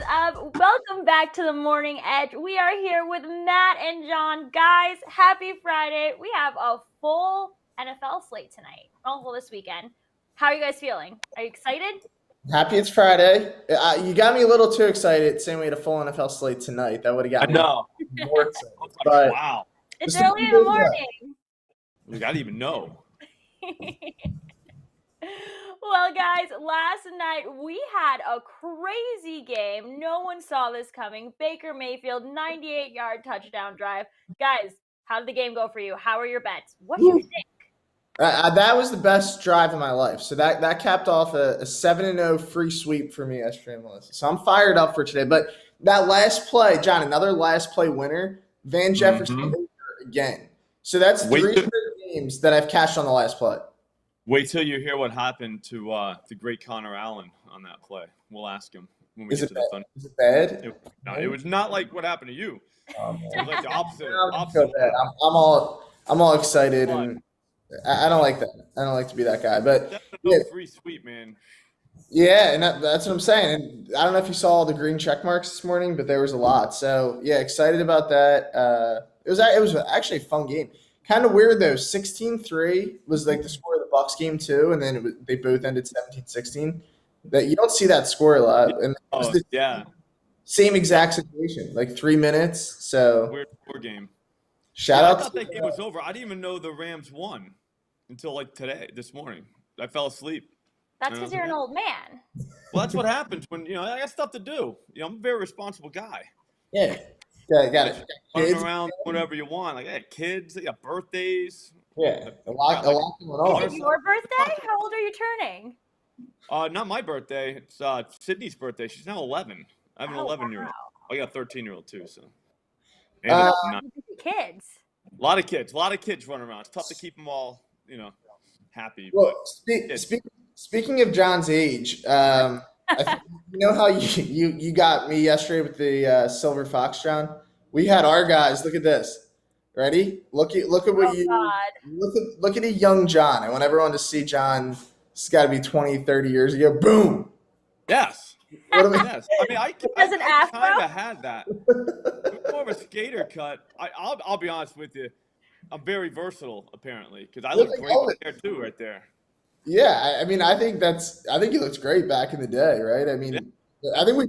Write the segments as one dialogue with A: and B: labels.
A: up? Welcome back to the Morning Edge. We are here with Matt and John. Guys, happy Friday. We have a full NFL slate tonight. Well, this weekend. How are you guys feeling? Are you excited?
B: Happy it's Friday. You got me a little too excited saying we had a full NFL slate tonight. That would have got me more excited. But
C: wow.
A: It's early in the morning.
C: I didn't even know.
A: Well, guys, last night we had a crazy game. No one saw this coming. Baker Mayfield, 98-yard touchdown drive. Guys, how did the game go for you? How are your bets? What do you think?
B: That was the best drive of my life. So that capped off a 7-0 free sweep for me yesterday, Melissa. So I'm fired up for today. But that last play, John, another last play winner, Van Jefferson again. So that's 3 games that I've cashed on the last play.
C: Wait till you hear what happened to the great Connor Allen on that play. We'll ask him when we get to the Thunder.
B: Is it bad?
C: It was not like what happened to you. It was like the opposite.
B: I'm all excited, and I don't like that. I don't like to be that guy. But
C: no free sweep, man.
B: Yeah, and that's what I'm saying. And I don't know if you saw all the green check marks this morning, but there was a lot. So yeah, excited about that. It was actually a fun game. Kind of weird though. 16-3 was like the score of the Bucs game too, and then they both ended 17-16. That you don't see that score a lot. And same exact situation, like 3 minutes. So
C: weird score game.
B: Shout out!
C: I thought that game was over. I didn't even know the Rams won until like this morning. I fell asleep.
A: That's because you're an old man.
C: Well, that's what happens when I got stuff to do. I'm a very responsible guy.
B: Yeah. Yeah, got it.
C: Running around, whatever you want. Like, I got kids, I got birthdays.
B: Yeah, a lot going on.
A: Is it your birthday? How old are you turning?
C: Not my birthday. It's Sydney's birthday. She's now 11. I have an 11-year-old. I got a 13-year-old too. So.
A: Kids.
B: A
C: lot of kids running around. It's tough to keep them all, happy.
B: Well, speaking of John's age, you know how you got me yesterday with the silver fox, John? We had our guys. Look at this. Ready? Look at what look at a young John. I want everyone to see John. It's got to be 20, 30 years ago. Boom.
C: Yes. Yes. I mean, I kind of had that. More of a skater cut. I'll be honest with you. I'm very versatile, apparently, because I look great there too, right there.
B: Yeah, I mean, I think he looks great back in the day, right? I mean, I think we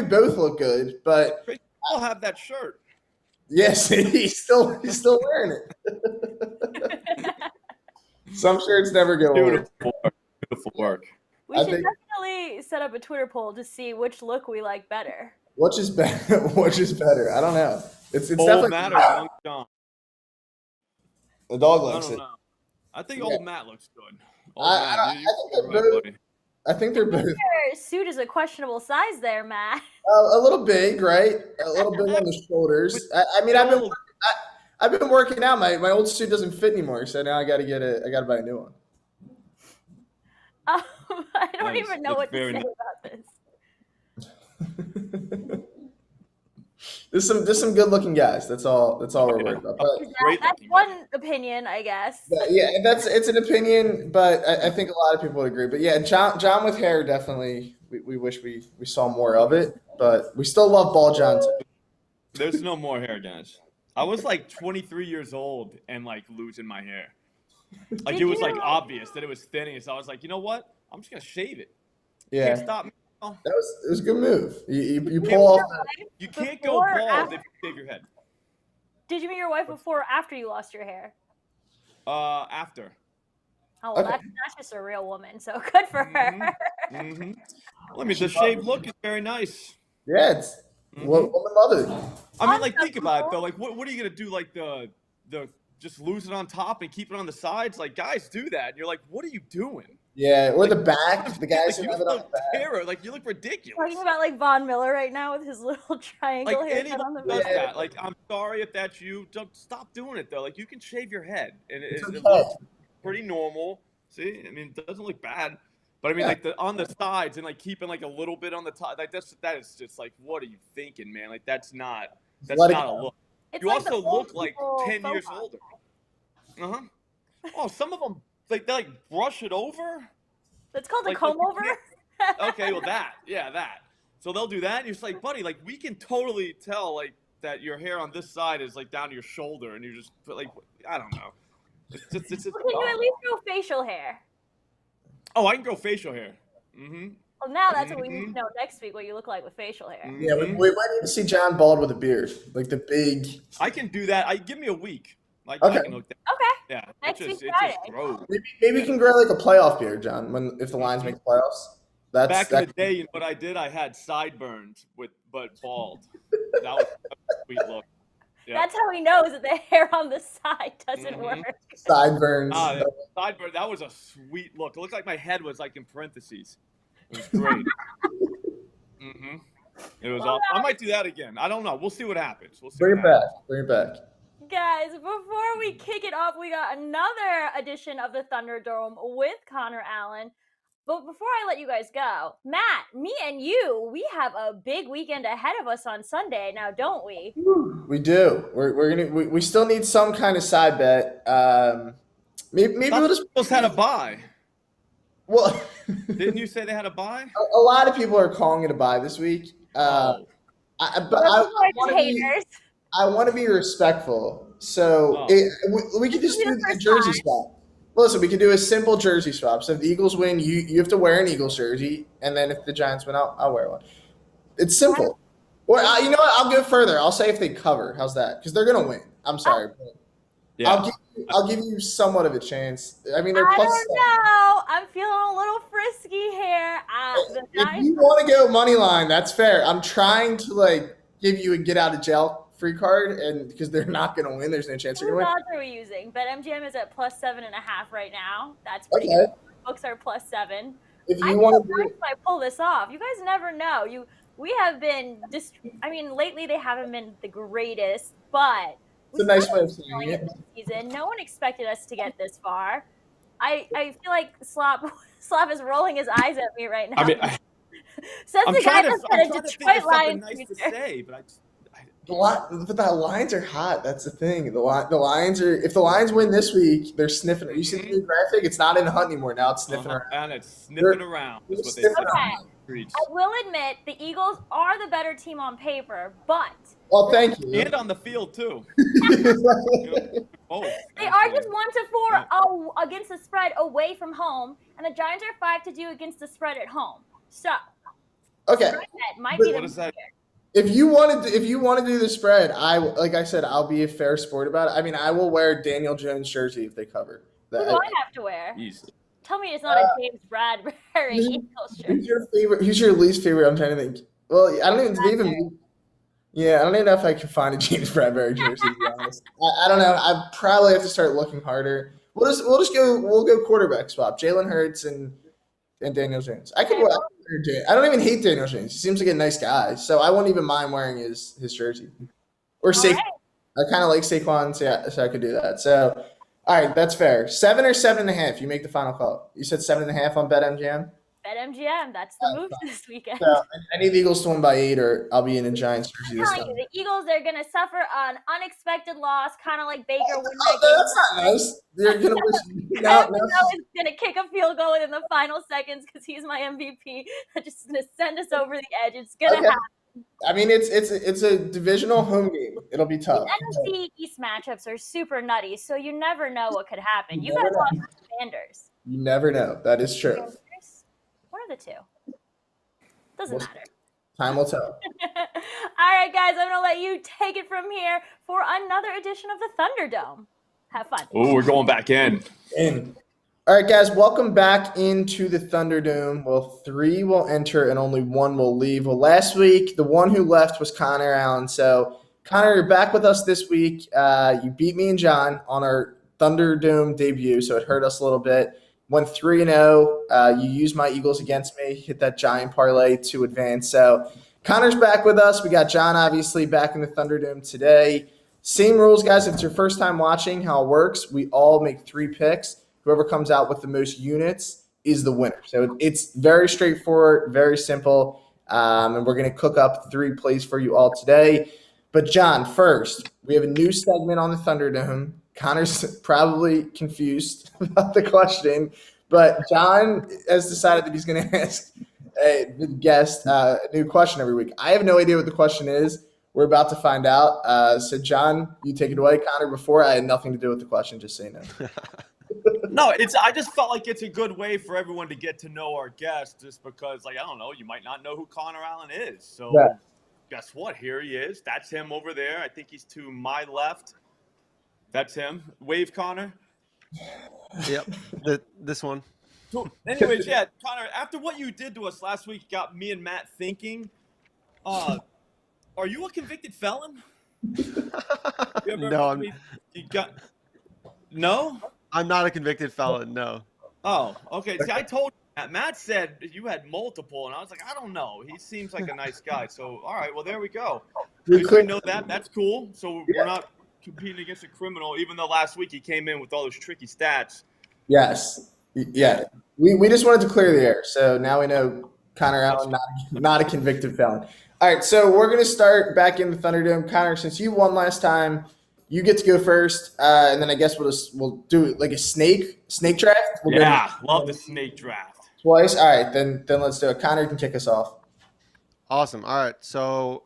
B: both look good, but
C: I'll have that shirt.
B: Yes, he's still wearing it. Some shirts never go away.
C: Beautiful work.
A: We should definitely set up a Twitter poll to see which look we like better.
B: Which is better? I don't know. It's
C: old
B: definitely
C: Matt or young John.
B: The dog likes it.
C: I think old Matt looks good.
B: I think they're both.
A: Your suit is a questionable size there, Matt.
B: A little big, right? A little big on the shoulders. I mean, I've been working out. My old suit doesn't fit anymore, so now I got to buy a new one.
A: I don't even know what to say about this.
B: There's some good looking guys. That's all we're worried about. But,
A: that's one opinion, I guess.
B: Yeah, it's an opinion, but I think a lot of people would agree. But yeah, John with hair definitely. We wish we saw more of it, but we still love Ball John too.
C: There's no more hair, guys. I was like 23 years old and like losing my hair. Like it was like obvious that it was thinning, so I was like, you know what? I'm just gonna shave it.
B: Yeah.
C: Can't stop me.
B: It was a good move. You pull off.
C: You can't go bald if you shave your head.
A: Did you meet your wife before or after you lost your hair?
C: After.
A: Oh, well, that's just a real woman, so good for her.
C: Mm-hmm. Well, I mean, the shaved look is very nice.
B: Yeah, it's woman mother.
C: I mean, like, think about it, though. Like, what are you going to do? Like, the just lose it on top and keep it on the sides? Like, guys do that. And you're like, what are you doing?
B: Yeah, or the back. The guys who have it on the back.
C: Terror. Like, you look ridiculous.
A: Talking about, like, Von Miller right now with his little triangle haircut on the back.
C: That. Like, I'm sorry if that's you. Don't stop doing it, though. Like, you can shave your head. And it looks pretty normal. See? I mean, it doesn't look bad. But I mean, like on the sides and like keeping like a little bit on the top, like that is just like, what are you thinking, man? Like that's not a look.
A: It's
C: you
A: like
C: also look like 10 years older. Oh, some of them they like brush it over.
A: That's called a comb over.
C: Okay, well that. So they'll do that, and you're just like, buddy, like we can totally tell like that your hair on this side is like down to your shoulder, and you just put like I don't know. It's just
A: Can you at least grow facial hair?
C: Oh, I can grow facial hair. Mm-hmm.
A: Well, now that's what we need to know next week, what you look like with facial hair.
B: Yeah, we might need to see John bald with a beard, like the big.
C: I can do that. Give me a week. Like
B: Okay.
C: I can hook that.
A: Okay.
C: Yeah.
A: Next
C: It
A: week
C: just
A: Friday.
C: grows.
B: Maybe you can grow like a playoff beard, John. If the Lions make the playoffs.
C: Back in the day, you know what I did? I had sideburns but bald. That was a sweet look. Yeah.
A: That's how he knows that the hair on the side doesn't work.
B: Sideburns.
C: Sideburn. That was a sweet look. It looked like my head was like in parentheses. It was great. It was awesome. I might do that again. I don't know. We'll see what happens.
B: Bring it back. Bring it back.
A: Guys, before we kick it off, we got another edition of the Thunderdome with Connor Allen. But before I let you guys go, Matt, me and you, we have a big weekend ahead of us on Sunday now, don't we?
B: We do. We still need some kind of side bet. Maybe we'll just
C: had a bye.
B: Well,
C: didn't you say they had a bye?
B: A lot of people are calling it a bye this week. I want to be respectful, so we could just do the jersey swap. Listen, we could do a simple jersey swap. So if the Eagles win, you have to wear an Eagles jersey, and then if the Giants win, I'll wear one. It's simple. Or you know what? I'll go further. I'll say if they cover. How's that? Because they're gonna win. I'm sorry.
C: Yeah.
B: I'll give you somewhat of a chance. I mean,
A: I don't know. I'm feeling a little frisky here.
B: If you want to go money line, that's fair. I'm trying to give you a get out of jail free card, and because they're not going to win, there's no chance they're going to win.
A: What odds are we using? BetMGM is at +7.5 right now. That's pretty good. Books are +7.
B: If you want to,
A: if I pull this off, you guys never know. We have been lately they haven't been the greatest, but
B: it's a nice way of saying it.
A: This season, no one expected us to get this far. I feel like Slop is rolling his eyes at me right now.
C: I mean,
A: says the guy that's got a Detroit Lions
C: nice to say, but
B: but the Lions are hot. That's the thing. The Lions are. If the Lions win this week, they're sniffing. You see the new graphic? It's not in the hunt anymore. Now it's sniffing around.
C: And it's sniffing around. That's what they say.
A: Okay. I will admit the Eagles are the better team on paper, but
B: well, thank you.
C: And on the field too.
A: They are just 1-4 against the spread away from home, and the Giants are 5-2 against the spread at home. So,
B: okay,
A: might be
C: that?
B: If you want to do the spread, like I said, I'll be a fair sport about it. I mean, I will wear Daniel Jones jersey if they cover.
A: Who do I have to wear?
C: Easy.
A: Tell me it's not a James Bradbury Eagles jersey.
B: Who's your favorite? Who's your least favorite? I'm trying to think. Well, I don't even. Yeah, I don't even know if I can find a James Bradbury jersey. To be honest, I don't know. I probably have to start looking harder. We'll go quarterback swap. Jalen Hurts and Daniel Jones. I don't even hate Daniel Jones. He seems like a nice guy, so I won't even mind wearing his jersey. Or Saquon. Right. I kind of like Saquon, so I could do that. So, all right, that's fair. 7 or 7.5. You make the final call. You said 7.5 on BetMGM.
A: BetMGM, that's the move this weekend.
B: So, any of the Eagles to win by 8, or I'll be in a Giants jersey this time.
A: The Eagles are going to suffer an unexpected loss, kind of like Baker winning.
B: That's not nice. They're going to wish.
A: Now is going to kick a field goal in the final seconds because he's my MVP. Just going to send us over the edge. It's going to happen.
B: I mean, it's a divisional home game. It'll be tough.
A: The NFC East matchups are super nutty, so you never know what could happen. You guys lost the Commanders.
B: You never know. That is true.
A: One of the two. Doesn't matter.
B: Time will tell.
A: All right, guys, I'm going to let you take it from here for another edition of the Thunderdome. Have fun.
C: Oh, we're going back in.
B: All right, guys, welcome back into the Thunderdome. Well, 3 will enter and only 1 will leave. Well, last week, the one who left was Connor Allen. So, Connor, you're back with us this week. You beat me and John on our Thunderdome debut, so it hurt us a little bit. Went 3-0. You used my Eagles against me, hit that giant parlay to advance. So, Connor's back with us. We got John, obviously, back in the Thunderdome today. Same rules, guys. If it's your first time watching how it works, we all make 3 picks. Whoever comes out with the most units is the winner. So it's very straightforward, very simple, and we're going to cook up 3 plays for you all today. But, John, first, we have a new segment on the Thunderdome. Connor's probably confused about the question, but John has decided that he's going to ask Hey, guest, new question every week. I have no idea what the question is. We're about to find out. So, John, you take it away. Connor, before I had nothing to do with the question, just so you know.
C: No, I just felt like it's a good way for everyone to get to know our guest, just because, like, I don't know, you might not know who Connor Allen is. So,
B: Yeah.
C: guess what? Here he is. That's him over there. I think he's to my left. That's him. Wave, Connor.
D: Yep, this one.
C: So, anyways, yeah, Connor, after what you did to us last week, got me and Matt thinking, are you a convicted felon?
D: No,
C: No?
D: I'm not a convicted felon. No.
C: Oh, okay. See, I told Matt. Matt said you had multiple, and I was like, I don't know. He seems like a nice guy. So, all right, well, there we go.
B: We
C: Did you know that? That's cool. So we're not competing against a criminal, even though last week he came in with all those tricky stats.
B: Yes. Yeah. We just wanted to clear the air. So now we know Connor Allen, not a convicted felon. All right, so we're going to start back in the Thunderdome. Connor, since you won last time, you get to go first, and then I guess we'll do like a snake draft.
C: Love the snake draft.
B: Twice. All right, then let's do it. Connor, you can kick us off.
D: Awesome. All right. So,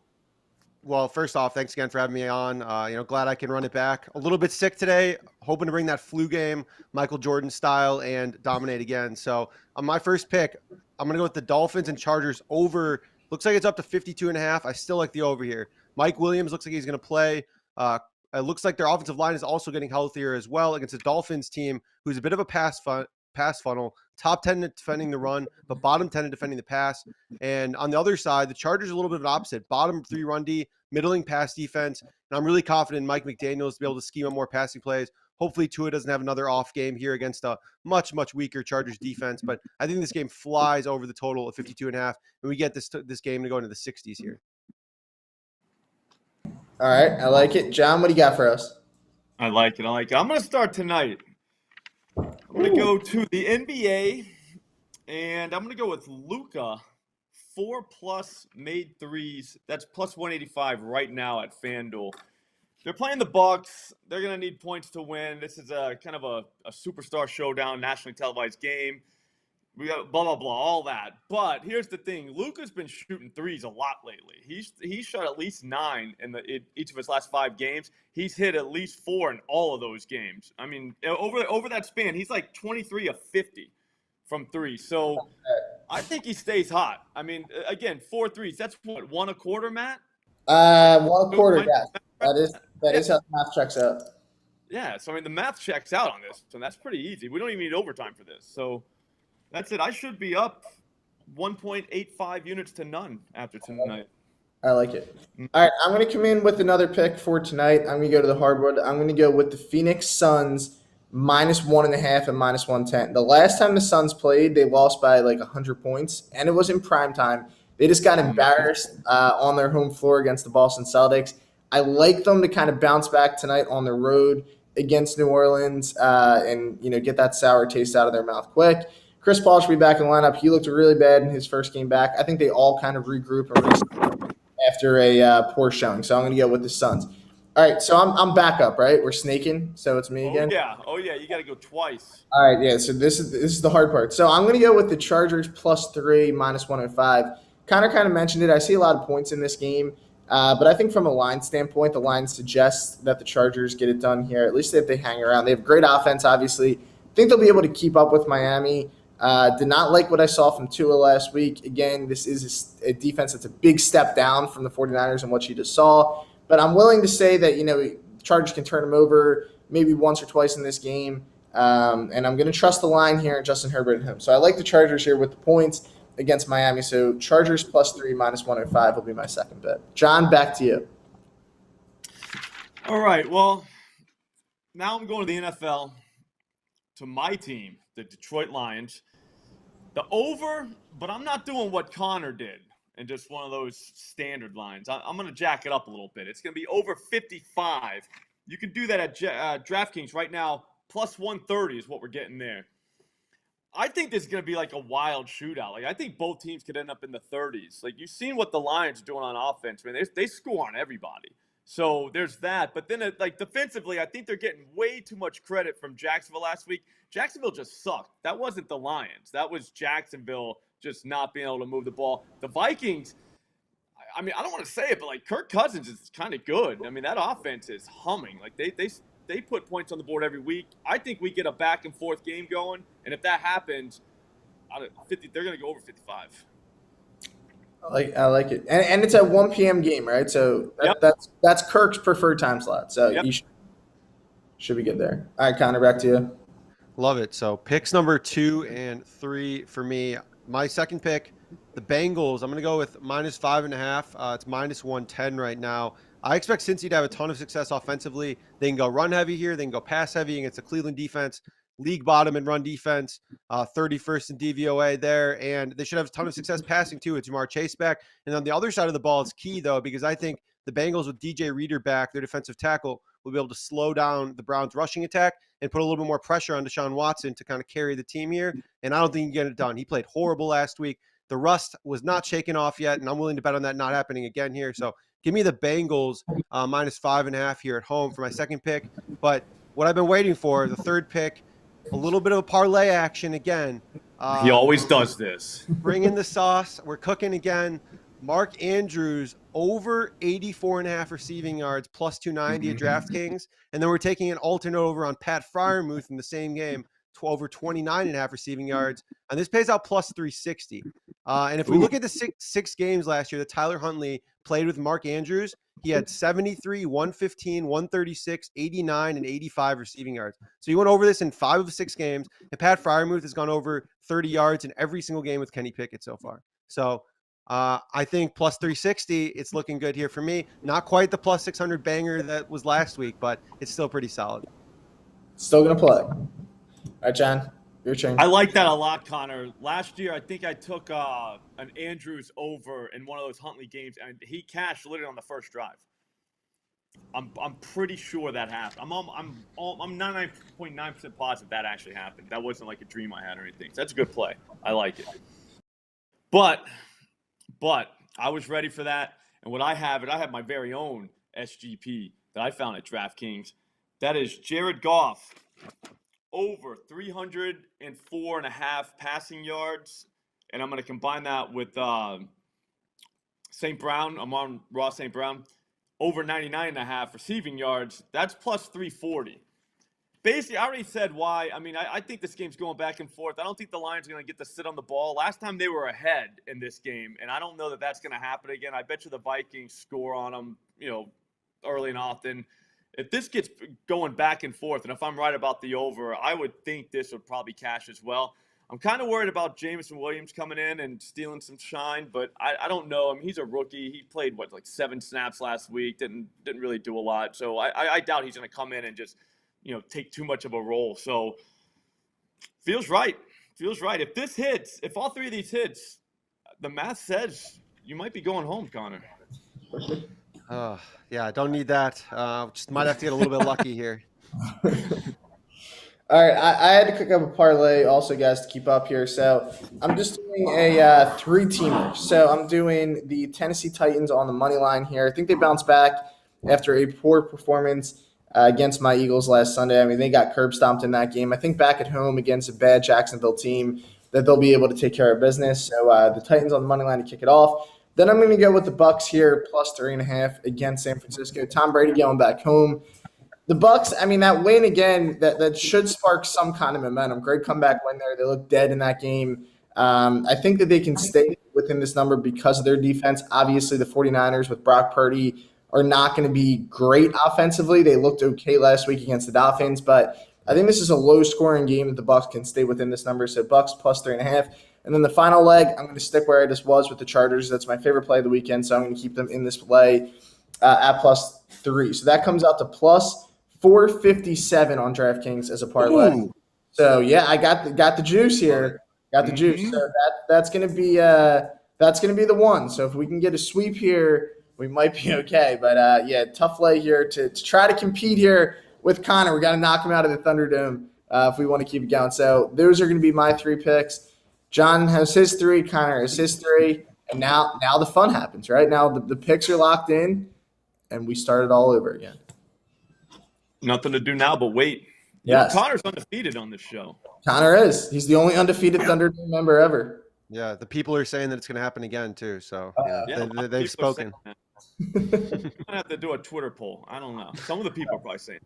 D: well, first off, thanks again for having me on. Glad I can run it back. A little bit sick today, hoping to bring that flu game, Michael Jordan style, and dominate again. So, on my first pick, I'm going to go with the Dolphins and Chargers over. Looks like it's up to 52.5. I still like the over here. Mike Williams looks like he's going to play. It looks like their offensive line is also getting healthier as well against a Dolphins team who's a bit of a pass funnel, top 10 at defending the run, but bottom 10 at defending the pass. And on the other side, the Chargers are a little bit of an opposite. Bottom 3 run D, middling pass defense. And I'm really confident in Mike McDaniels to be able to scheme up more passing plays. Hopefully Tua doesn't have another off game here against a much, much weaker Chargers defense. But I think this game flies over the total of 52.5. And we get this game to go into the 60s here.
B: All right, I like it. John, what do you got for us?
C: I like it. I'm going to start tonight. I'm going to go to the NBA, and I'm going to go with Luka, 4+ made threes. That's plus 185 right now at FanDuel. They're playing the Bucks. They're going to need points to win. This is a kind of a superstar showdown, nationally televised game. We got blah, blah, blah, all that. But here's the thing. Luka's been shooting threes a lot lately. He's shot at least 9 in each of his last 5 games. He's hit at least 4 in all of those games. I mean, over that span, he's like 23 of 50 from 3. So I think he stays hot. I mean, again, 4 threes. That's what, 1 a quarter, Matt?
B: 1 quarter, yeah. That is how the math checks out.
C: Yeah, so I mean, the math checks out on this, so that's pretty easy. We don't even need overtime for this. So that's it. I should be up 1.85 units to none after tonight.
B: I like it. All right, I'm going to come in with another pick for tonight. I'm going to go to the hardwood. I'm going to go with the Phoenix Suns -1.5 and -110. The last time the Suns played, they lost by like 100 points, and it was in prime time. They just got embarrassed on their home floor against the Boston Celtics. I like them to kind of bounce back tonight on the road against New Orleans and get that sour taste out of their mouth quick. Chris Paul should be back in the lineup. He looked really bad in his first game back. I think they all kind of regroup and after a poor showing. So I'm going to go with the Suns. All right, so I'm back up, right? We're snaking, so it's me again.
C: Oh yeah, you got to go twice.
B: All right, yeah. So this is the hard part. So I'm going to go with the Chargers +3 -105. Connor kind of mentioned it. I see a lot of points in this game, but I think from a line standpoint, the line suggests that the Chargers get it done here. At least if they hang around, they have great offense. Obviously, I think they'll be able to keep up with Miami. Did not like what I saw from Tua last week. Again, this is a defense that's a big step down from the 49ers and what you just saw. But I'm willing to say that, Chargers can turn them over maybe once or twice in this game. And I'm going to trust the line here and Justin Herbert at home. So I like the Chargers here with the points against Miami. So Chargers +3 -105 will be my second bet. John, back to you.
C: All right. Well, now I'm going to the NFL, to my team, the Detroit Lions. The over, but I'm not doing what Connor did and just one of those standard lines. I'm going to jack it up a little bit. It's going to be over 55. You can do that at DraftKings right now. +130 is what we're getting there. I think this is going to be like a wild shootout. Like, I think both teams could end up in the 30s. Like, you've seen what the Lions are doing on offense. I mean, they score on everybody. So there's that. But then, defensively, I think they're getting way too much credit from Jacksonville last week. Jacksonville just sucked. That wasn't the Lions. That was Jacksonville just not being able to move the ball. The Vikings, I mean, I don't want to say it, but like Kirk Cousins is kind of good. I mean, that offense is humming. Like they put points on the board every week. I think we get a back and forth game going, and if that happens, they're going to go over 55.
B: I like it, and it's a 1 p.m. game, right? So that's Kirk's preferred time slot. So you should be good there. All right, Connor, back to you.
D: Love it. So picks number 2 and 3 for me. My second pick, the Bengals. I'm going to go with -5.5. It's -110 right now. I expect Cincy to have a ton of success offensively. They can go run heavy here. They can go pass heavy against the Cleveland defense. League bottom in run defense, 31st in DVOA there, and they should have a ton of success passing too. It's Jamar Chase back. And on the other side of the ball, it's key though, because I think the Bengals with DJ Reader back, their defensive tackle, will be able to slow down the Browns' rushing attack and put a little bit more pressure on Deshaun Watson to kind of carry the team here. And I don't think he can get it done. He played horrible last week. The rust was not shaken off yet, and I'm willing to bet on that not happening again here. So give me the Bengals -5.5 here at home for my second pick. But what I've been waiting for, the third pick, a little bit of a parlay action again.
C: He always does this.
D: Bring in the sauce. We're cooking again. Mark Andrews over 84.5 receiving yards, +290 at DraftKings. And then we're taking an alternate over on Pat Freiermuth in the same game, over 29.5 receiving yards. And this pays out +360. And if we look at the six games last year that Tyler Huntley played with Mark Andrews, he had 73, 115, 136, 89, and 85 receiving yards. So he went over this in 5 of the 6 games. And Pat Freiermuth has gone over 30 yards in every single game with Kenny Pickett so far. So I think +360, it's looking good here for me. Not quite the +600 banger that was last week, but it's still pretty solid.
B: Still going to play. All right, John, your turn.
C: I like that a lot, Connor. Last year, I think I took an Andrews over in one of those Huntley games, and he cashed literally on the first drive. I'm pretty sure that happened. I'm 99.9% positive that actually happened. That wasn't like a dream I had or anything. So that's a good play. I like it. But I was ready for that. And I have my very own SGP that I found at DraftKings. That is Jared Goff over 304.5 passing yards. And I'm going to combine that with St. Brown. I'm on Ross St. Brown. Over 99.5 receiving yards. That's +340. Basically, I already said why. I mean, I think this game's going back and forth. I don't think the Lions are going to get to sit on the ball. Last time they were ahead in this game, and I don't know that that's going to happen again. I bet you the Vikings score on them, early and often. If this gets going back and forth, and if I'm right about the over, I would think this would probably cash as well. I'm kind of worried about Jameson Williams coming in and stealing some shine, but I don't know. I mean, he's a rookie. He played, 7 snaps last week, didn't really do a lot. So I doubt he's going to come in and just – take too much of a role. So feels right. If this hits, if all 3 of these hits, the math says you might be going home, Connor.
D: Yeah, I don't need that. Just might have to get a little bit lucky here.
B: All right, I had to cook up a parlay also, guys, to keep up here. So I'm just doing a 3-teamer. So I'm doing the Tennessee Titans on the money line here. I think they bounced back after a poor performance against my Eagles last Sunday. I mean, they got curb stomped in that game. I think back at home against a bad Jacksonville team that they'll be able to take care of business. So the Titans on the money line to kick it off. Then I'm going to go with the Bucs here, +3.5 against San Francisco. Tom Brady going back home. The Bucs, I mean, that win again, that should spark some kind of momentum. Great comeback win there. They look dead in that game. I think that they can stay within this number because of their defense. Obviously, the 49ers with Brock Purdy are not going to be great offensively. They looked okay last week against the Dolphins, but I think this is a low-scoring game that the Bucs can stay within this number. So Bucs +3.5. And then the final leg, I'm going to stick where I just was with the Chargers. That's my favorite play of the weekend, so I'm going to keep them in this play at +3. So that comes out to +457 on DraftKings as a parlay. Ooh. So yeah, I got the juice here. Got the juice. So that's going to be the one. So if we can get a sweep here, we might be okay. But yeah, tough lay here to try to compete here with Connor. We got to knock him out of the Thunderdome if we want to keep it going. So those are going to be my 3 picks. John has his 3, Connor has his 3, and now the fun happens, right? Now the picks are locked in, and we start it all over again.
C: Nothing to do now but wait.
B: Yes.
C: Connor's undefeated on this show.
B: Connor is. He's the only undefeated Thunderdome member ever.
D: Yeah, the people are saying that it's going to happen again too. So
C: Yeah,
D: they've spoken.
C: I'm gonna have to do a Twitter poll. I don't know. Some of the people are probably saying.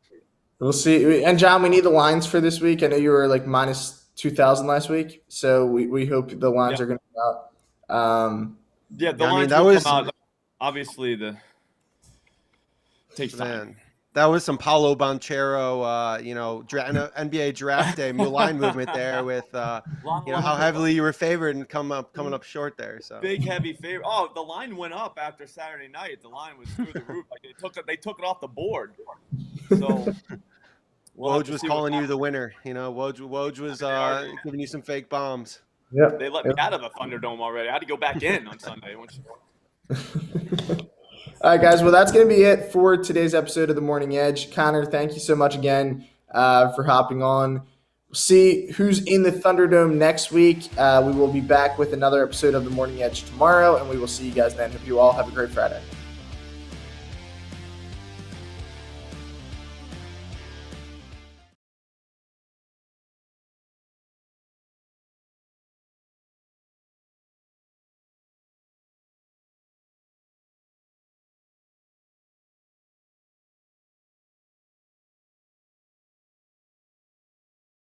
B: We'll see. And John, we need the lines for this week. I know you were like minus 2,000 last week, so we hope the lines are going to come out.
C: Yeah, the
D: Yeah, I mean,
C: lines
D: that
C: will
D: was-
C: come out. Obviously, takes time.
D: Man, that was some Paulo Banchero, NBA draft day line movement there with, how heavily you were favored and coming up short there. So
C: Big heavy favorite. Oh, the line went up after Saturday night. The line was through the roof. Like they took it off the board. So
D: Woj was calling you the winner. Woj was giving you some fake bombs.
B: Yeah,
C: They let me out of the Thunderdome already. I had to go back in on Sunday.
B: All right, guys. Well, that's going to be it for today's episode of The Morning Edge. Connor, thank you so much again for hopping on. We'll see who's in the Thunderdome next week. We will be back with another episode of The Morning Edge tomorrow, and we will see you guys then. Hope you all have a great Friday.